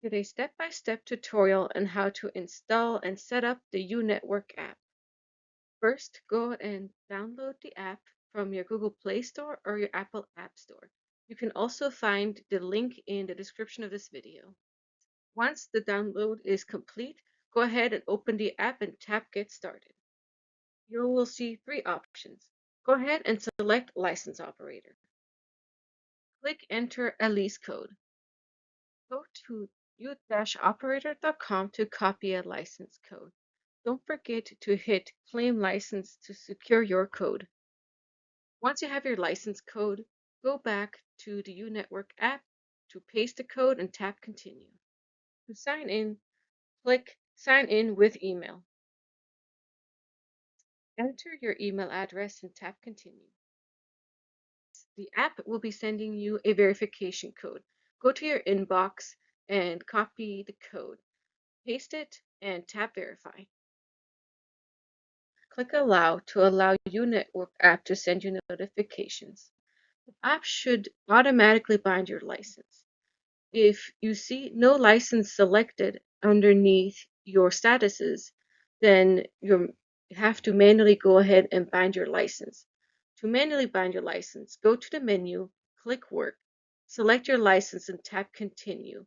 Get a step-by-step tutorial on how to install and set up the Unetwork app. First, go and download the app from your Google Play Store or your Apple App Store. You can also find the link in the description of this video. Once the download is complete, go ahead and open the app and tap Get Started. You will see three options. Go ahead and select License Operator. Click Enter a lease code. Go to u-operator.com to copy a license code. Don't forget to hit Claim License to secure your code. Once you have your license code, go back to the Unetwork app to paste the code and tap Continue. To sign in, click Sign in with email. Enter your email address and tap Continue. The app will be sending you a verification code. Go to your inbox and copy the code. Paste it and tap Verify. Click Allow to allow Unetwork app to send you notifications. The app should automatically bind your license. If you see no license selected underneath your statuses, then you have to manually go ahead and bind your license. To manually bind your license, go to the menu, click Work, select your license and tap Continue.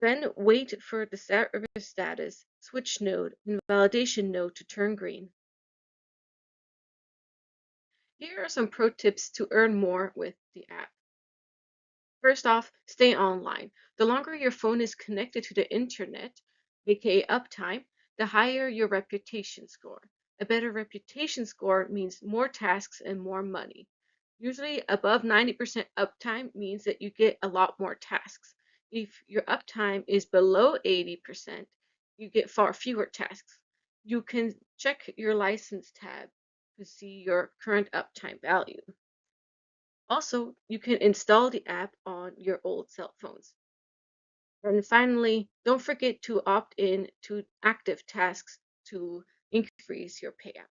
Then wait for the service status, switch node, and validation node to turn green. Here are some pro tips to earn more with the app. First off, stay online. The longer your phone is connected to the internet, aka uptime, the higher your reputation score. A better reputation score means more tasks and more money. Usually above 90% uptime means that you get a lot more tasks. If your uptime is below 80%, you get far fewer tasks. You can check your license tab to see your current uptime value. Also, you can install the app on your old cell phones. And finally, don't forget to opt in to active tasks to increase your payout.